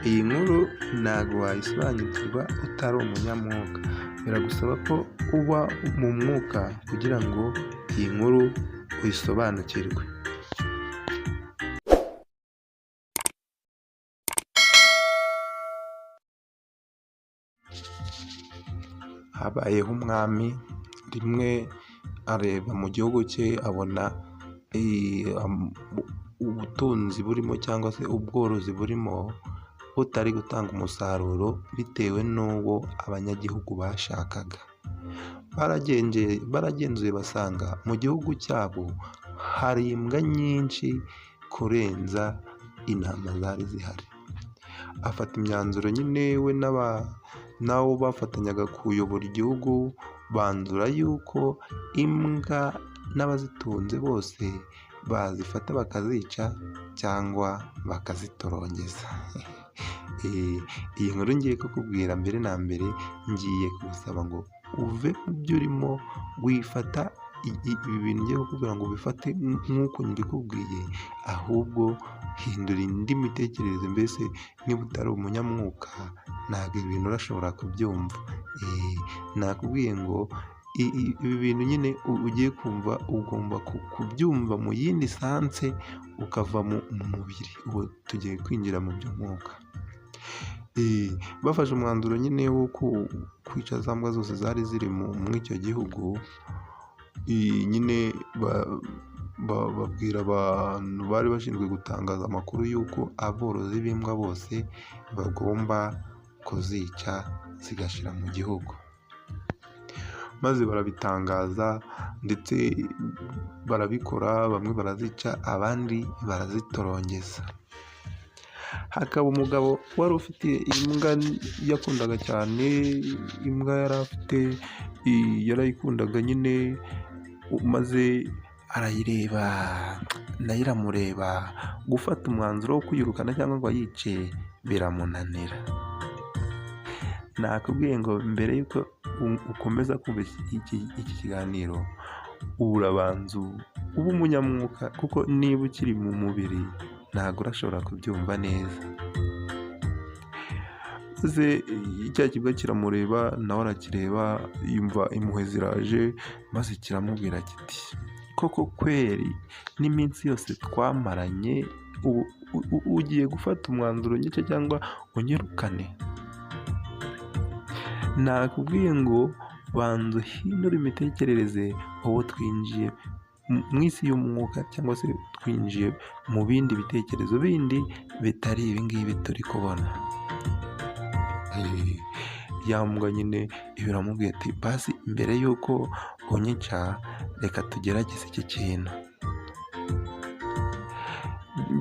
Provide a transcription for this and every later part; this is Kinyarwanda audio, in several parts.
Iyi nkuru ntabwo wayisobanukirwa utari umunyamwuka, biragusaba ko uba mu mwuka kugira ngo iyi nkuru uyisobanukirwe. Habayeho umwami rimwe areba mu gihugu cye abona ubutunzi burimo cyangwa se ubworozi burimo butari gutanga umusaruro bitewe n'uwo abanyagihugu bashakaga. Baragenzuye basanga mu gihugu cyabo hari imbwa nyinshi kurenza intama zari zihari. Afata imyanzuro nyine we n'abo bafatanyaga kuyobora igihugu, banzura yuko imbwa n'abazitunze bose bazifata bakazica cyangwa bakazitorongeza. Iyi nkuru ngiye kukubwira mbere na mbere, ngiye kugusaba ngo uve mu byo urimo wifata ibi bintu ngiye kukubwira ngo ubifate nk'uko mbikubwiye, ahubwo hindura indi mitekerereze. Mbese niba utari umunyamwuka ntabwo ibi bintu urashobora kubyumva. Nakubwiye ngo ibi bintu nyine ugiye kumva ugomba kubyumva mu yindi sanse ukava mu mubiri. Ubu tugiye kwinjira mu by'umwuka. Bafashe umwanzuro nyine wo kwica za mbwa zose zari ziri muri icyo gihugu. Nyine babwira abantu bari bashinzwe gutangaza amakuru y'uko aborozi b'imbwa bose bagomba kuzica zigashira mu gihugu. Maze barabitangaza ndetse barabikora, bamwe barazica abandi barazitorongeza. Hakaba umugabo wari ufite imbwa yakundaga cyane, imbwa yarayikundaga nyine, maze arayireba nayo iramureba. Gufata umwanzuro wo kuyirukana cyangwa ngo ayice biramunanira. Nakubwiye ngo mbere y'uko ukomeza kumva iki kiganiro urabanza ube umunyamwuka, kuko niba ukiri mu mubiri ntabwo urashobora kubyumva neza. Maze cya kibwa kiramureba, nawe arakireba, yumva impuhwe ziraje, maze kiramubwira kiti koko kweri n'iminsi yose twamaranye ugiye gufata umwanzuro nyice cyangwa unyirukane? Nakubwiye ngo banza uhindure imitekerereze, ubu twinjiye mu isi y'umwuka cyangwa se twinjiye mu bindi bitekerezo bindi bitari ibi ngibi turi kubona. Yambwa nyine biramubwiye ati basi mbere y'uko unyica reka tugerageze iki kintu.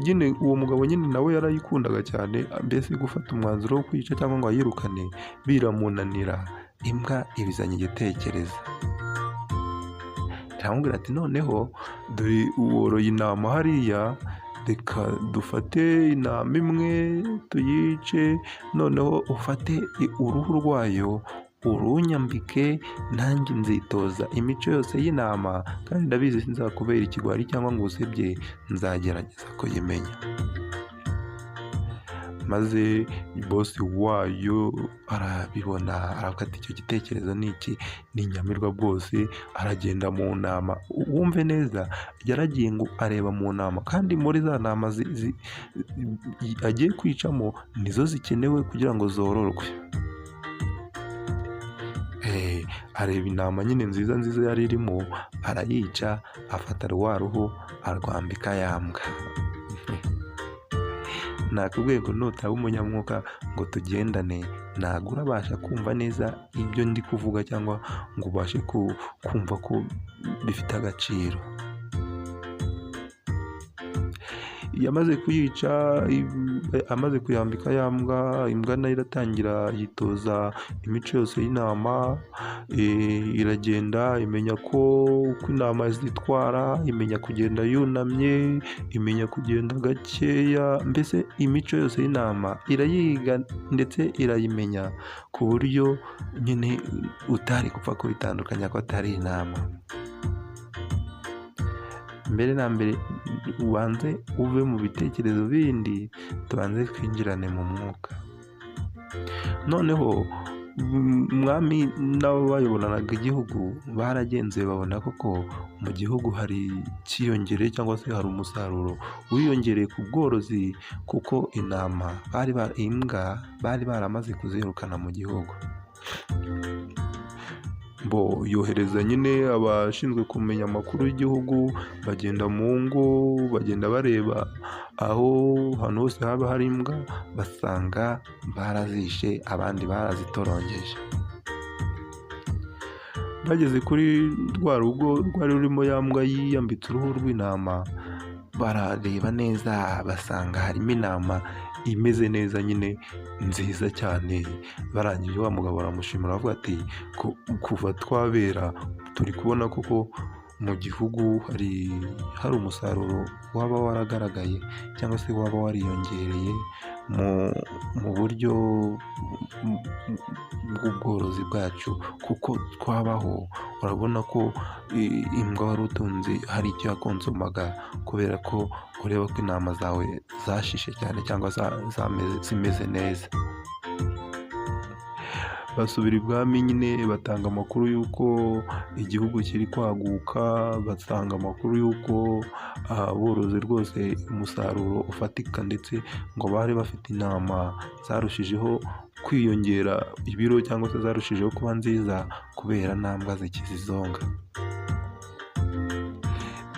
Nyine uwo mugabo nyine nawe yarayikundaga cyane, mbese gufata umwanzuro wo kwica cyangwa ngo ayirukane biramunanira. Imbwa ibizanye igitekerezo, iramubwira ati noneho dore woroye intama hariya, reka dufate intama imwe tuyice, noneho ufate uruhu rwayo urunyambike, nanjye nzitoza imico yose y'intama, kandi ndabizi sinzakubera ikigwari cyangwa ngo usebye, nzagerageza kuyimenya. Maze bosi wayo arabibona, aravuga ati icyo gitekerezo ni iki, ni inyamirwa rwose. Aragenda mu ntama, wumve neza, yaragiye ngo areba mu ntama, kandi muri za ntama agiye kwicamo nizo zikenewe kugira ngo zororwe. Areba intama nyine nziza yari irimo, arayica, afata rwa ruhu arwambika ya mbwa. Nakubwiye ngo nutaba umunyamwuka ngo tugendane ntabwo urabasha kumva neza ibyo ndi kuvuga, cyangwa ngo ubashe kumva ko bifite agaciro. Yamaze kuyica, amaze kuyambika ya mbwa, imbwa nayo iratangira yitoza imico yose y'intama. Iragenda imenya ko uko intama zitwara, imenya kugenda yunamye, imenya kugenda gakeya, mbese imico yose y'intama irayiga ndetse irayimenya ku buryo nyine utari gupfa kubitandukanya ko atari intama. Mbere na mbere ubanze uve mu bitekerezo bindi, tubanze twinjirane mu mwuka. Noneho umwami n'abayoboranaga igihugu baragenzuye babona koko mu gihugu hari cyiyongereye cyangwa se hari umusaruro wiyongereye ku bworozi, kuko imbwa bari baramaze kuzirukana mu gihugu. Yohereza nyine abashinzwe kumenya amakuru y'igihugu, bagenda mu ngo, bagenda bareba aho ahantu hose haba hari imbwa, basanga barazishe, abandi barazitorongeje. Bageze kuri rwa rugo rwari rurimo ya mbwa yiyambitse uruhu rw'intama, barareba neza basanga harimo intama imeze neza nyine nziza cyane. Barangije wa mugabo baramushimira, aravuga ati kuva twabera turi kubona koko mu gihugu hari umusaruro waba waragaragaye cyangwa se waba wariyongereye mu buryo bw'ubworozi bwacu, kuko twabaho. Urabona ko imbwa wari utunze hari icyo yakonsomaga, kubera ko ureba ko intama zawe zashishe cyane cyangwa zimeze neza. Basubira ibwami nyine batanga amakuru y'uko igihugu kiri kwaguka, batanga amakuru y'uko aborozi rwose umusaruro ufatika, ndetse ngo bari bafite intama zarushijeho kwiyongera ibiro cyangwa se zarushijeho kuba nziza kubera nta mbwa zikizizonga.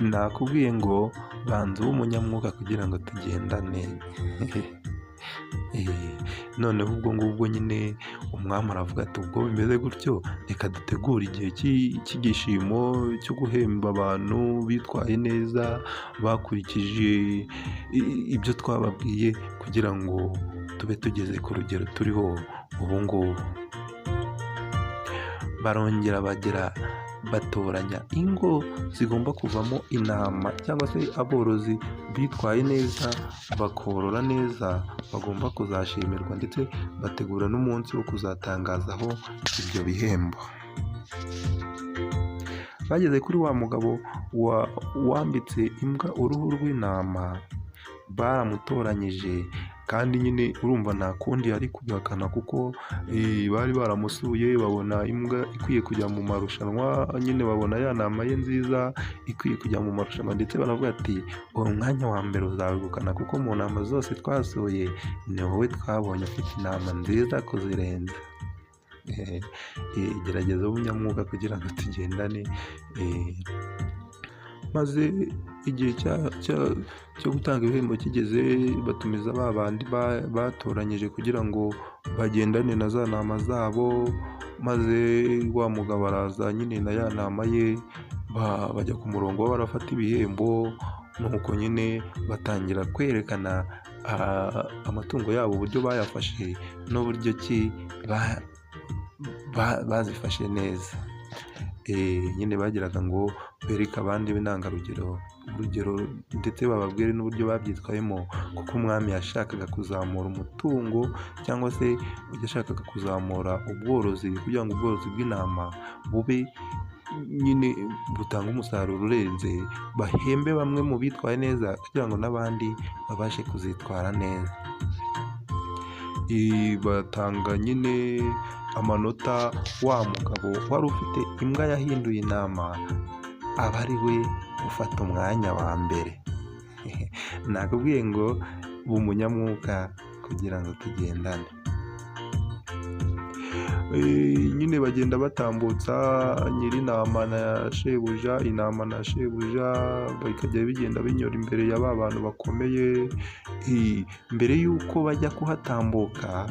Nakubwiye ngo banza ube umunyamwuka kugira ngo tugendane. Noneho ubwo ngubwo nyine umwami aravuga ati ubwo bimeze gutyo, reka dutegure igihe cy'igishimo cyo guhemba abantu bitwaye neza, bakurikije ibyo twababwiye, kugira ngo tube tugeze ku rugero turiho ubu ngubu. Barongera batoranya ingo zigomba kuvamo intama cyangwa se aborozi bitwaye neza bakorora neza, bagomba kuzashimirwa, ndetse bategura n'umunsi wo kuzatangazaho ibyo bihembo. Bageze kuri wa mugabo wambitse imbwa uruhu rw'intama, baramutoranyije, kandi nyine urumva nta kundi yari kubihakana, kuko bari baramusuye babona imbwa ikwiye kujya mu marushanwa, nyine babona ya ntama ye nziza ikwiye kujya mu marushanwa, ndetse baravuga ati uwo mwanya wa mbere uzawegukana, kuko mu ntama zose twasuye ni wowe twabonye ufite intama nziza kuzirenza. Gerageza ubunyamwuga kugira ngo tugendane. Maze igihe cyo gutanga ibihembo kigeze, batumiza ba bandi batoranyije kugira ngo bagendane na za ntama zabo, maze wa mugabo araza nyine na ya ntama ye, bajya ku murongo barafata ibihembo. Nuko nyine batangira kwerekana amatungo yabo, uburyo bayafashe n'uburyo ki bazifashe neza. Nyine bagiraga ngo bereke abandi b'intangarugero urugero, ndetse bababwire n'uburyo babyitwayemo, kuko umwami yashakaga kuzamura umutungo cyangwa se yashakaga kuzamura ubworozi, kugira ngo ubworozi bw'intama bube nyine butanga umusaruro urenze, bahembe bamwe mu bitwaye neza kugira ngo n'abandi babashe kuzitwara neza. Batanga nyine amanota, wa mugabo wari ufite imbwa yahinduye intama aba ari we ufata umwanya wa mbere. Nakubwiye ngo uba umunyamwuka kugira ngo tugendane. Nyine bagenda batambutsa nyir'intama na shebuja, intama na shebuja bikajya bigenda binyura imbere ya ba bantu bakomeye. Mbere y'uko bajya kuhatambuka,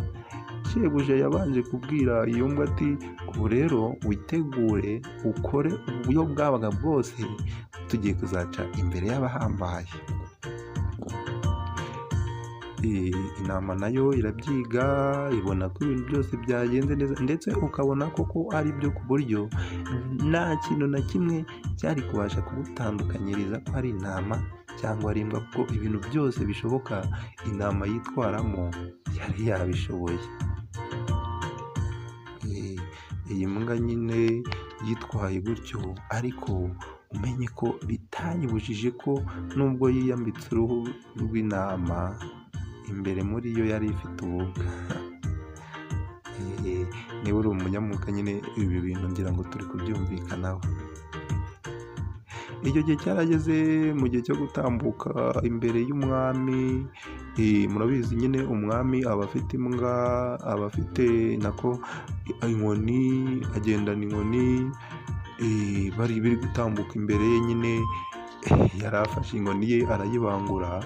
shebuja yabanje kubwira iyo mbwa ati ubu rero witegure ukore uburyo bwabaga bwose, tugiye kuzaca imbere y'abahambaye. Intama nayo irabyiga, ibona ko ibintu byose byagenze neza, ndetse ukabona koko ari byo, ku buryo nta kintu na kimwe cyari kubasha kugutandukanyiriza ko ari intama cyangwa ari imbwa, kuko ibintu byose bishoboka intama yitwaramo yari yabishoboye. Iyi mbwa nyine yitwaye gutyo, ariko umenye ko bitayibujije ko nubwo yiyambitse uruhu rw'intama, imbere muri yo yari ifite ububwa. Niba uri umunyamwuga nyine ibi bintu ngira ngo turi kubyumvikanaho. Icyo gihe cyarageze mu gihe cyo gutambuka imbere y'umwami. Murabizi nyine umwami aba afite imbwa, aba afite inkoni, agendana inkoni. Bari gutambuka imbere ye nyine, yari afashe inkoni ye arayibangura,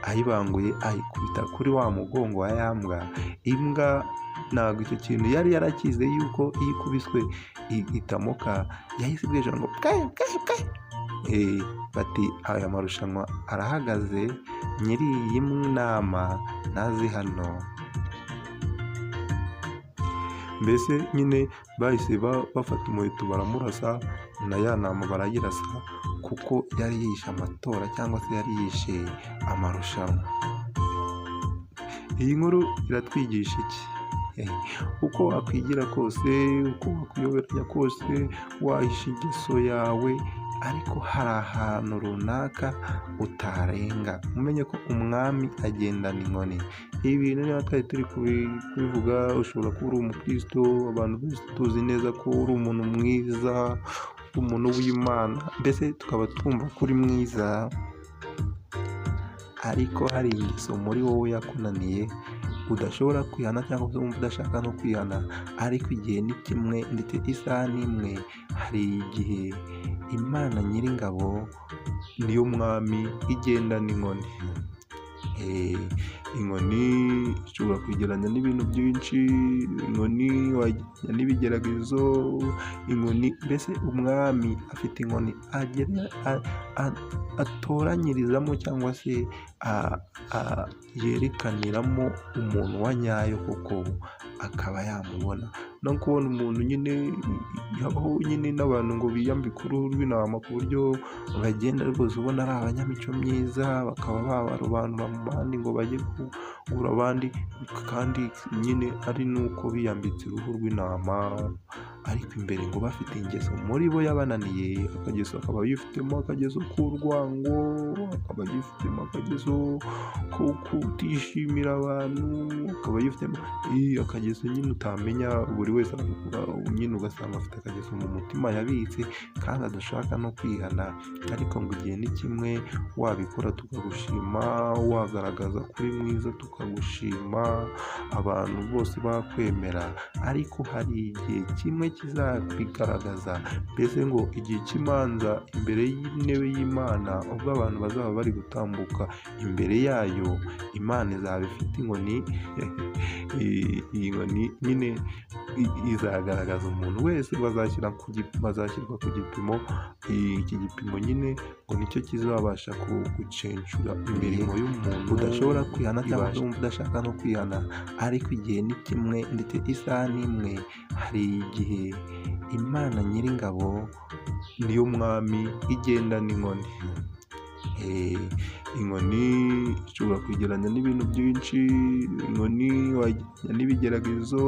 ayibanguye ayikubita kuri wa mugongo wa ya mbwa. Imbwa ntabwo icyo kintu yari yarakize yuko iyo ikubiswe itamoka, yahise ibwira ngo pwe pwe pwe. Bati aya marushanwa arahagaze, nyiri iyi nama naze hano. Mbese nyine bahise bafata umuheto baramurasa, na ya nama barayirasa, kuko yari yishe amatora cyangwa se yari yishe amarushanwa. Iyi nkuru iratwigisha iki? Uko wakwigira kose, uko wakwiyoberanya kose, wahisha ingeso yawe, ariko hari ahantu runaka utarenga. Umenye ko umwami agendana inkoni. Ibi bintu niba twari turi kubivuga, ushobora kuba uri umukristo, abantu bose tuzi neza ko uri umuntu mwiza, umuntu w'Imana, mbese tukaba twumva ko uri mwiza, ariko hari ingeso muri wowe yakunaniye udashobora kwihana, cyangwa se wumva udashaka no kwihana. Ariko igihe ni kimwe ndetse isaha n'imwe, hari igihe Imana Nyiringabo niyo mwami igendana inkoni. Inkoni ishobora kwegeranya n'ibintu byinshi, inkoni wageranya n'ibigeragezo, inkoni, mbese umwami afite inkoni atoranyirizamo cyangwa se yerekaniramo umuntu wa nyayo, koko akaba yamubona. No kubona umuntu nyine, habaho nyine n'abantu ngo biyambike uruhu rw'intama ku buryo bagenda rwose ubona ari abanyamico myiza, bakaba babarobanura mu bandi ngo bajye kugura abandi, kandi nyine ari nuko biyambitse uruhu rw'intama, ariko imbere ngo bafite ingeso muri bo yabananiye. Akageso akaba yifitemo akageso k'urwango, akaba yifitemo akageso ko kutishimira abantu, akaba yifitemo akageso nyine utamenya, buri wese nyine ugasanga afite akageso mu mutima yabitse kandi adashaka no kwihana. Ariko ngo igihe ni kimwe, wabikora tukagushima, wagaragaza kuri mwiza tukagushima, abantu bose bakwemera. Ariko hari igihe kimwe kizabigaragaza, mbese ngo igihe cy'imanza imbere y'intebe y'Imana, ubwo abantu bazaba bari gutambuka imbere yayo, Imana izaba ifite inkoni. Iyi nkoni nyine izagaragaza umuntu wese, bazashyirwa ku gipimo. Iki gipimo nyine ngo nicyo kizabasha gucenshura imirimo y'umuntu udashobora kwihana, cyangwa se wumva udashaka no kwihana. Ariko igihe ni kimwe ndetse isaha n'imwe, hari igihe Imana Nyiringabo niyo mwami igendana inkoni. Inkoni ishobora kwegeranya n'ibintu byinshi, inkoni wageranya n'ibigeragezo,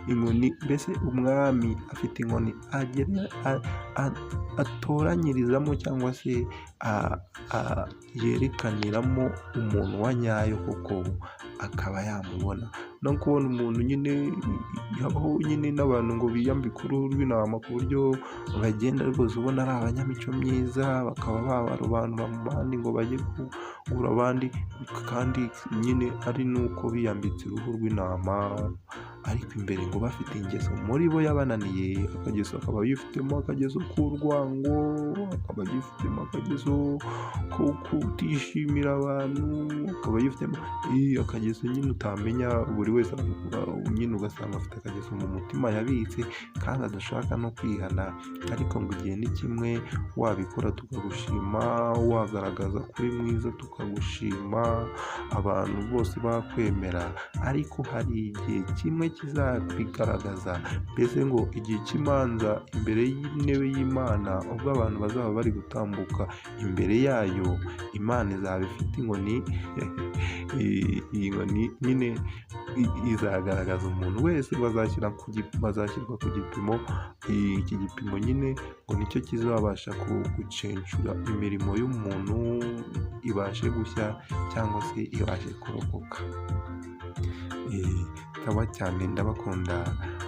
inkoni, mbese umwami afite inkoni atoranyirizamo cyangwa se yerekaniramo umuntu wa nyayo, koko akaba yamubona. No kubona umuntu nyine, habaho nyine n'abantu ngo biyambike uruhu rw'intama ku buryo bagenda rwose ubona ari abanyamico myiza, bakaba babarobanura mu bandi ngo bajye kugura abandi, kandi nyine ari nuko biyambitse uruhu rw'intama, ariko imbere ngo bafite ingeso muri bo yabananiye. Akageso akaba yifitemo akageso k'urwango, akaba yifitemo akageso ko kutishimira abantu, akaba yifitemo akageso nyine utamenya, buri wese nyine ugasanga afite akageso mu mutima yabitse kandi adashaka no kwihana. Ariko ngo igihe ni kimwe, wabikora tukagushima, wagaragaza kuri mwiza tukagushima, abantu bose bakwemera. Ariko hari igihe kimwe kizabigaragaza, mbese ngo igihe cy'imanza imbere y'intebe y'Imana, ubwo abantu bazaba bari gutambuka imbere yayo, Imana izaba ifite inkoni. iyi nkoni nyine izagaragaza umuntu wese bazashyirwa ku gipimo. Iki gipimo nyine ngo nicyo kizabasha gucenshura imirimo y'umuntu, ibashe gushya cyangwa se ibashe kurokoka. Sawa cyane, ndabakunda,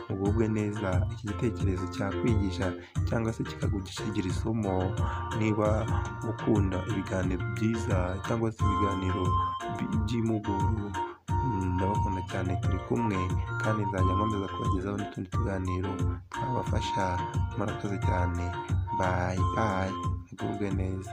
mugubwe neza. Iki gitekerezo cyakwigisha cyangwa se kikagusigira isomo. Niba ukunda ibiganiro byiza cyangwa se ibiganiro by'impuguro, ndabakunda cyane, turi kumwe kandi nzajya nkomeza kubagezaho n'utundi tuganiro twabafasha. Murakoze cyane, bayi bayi, mugubwe neza.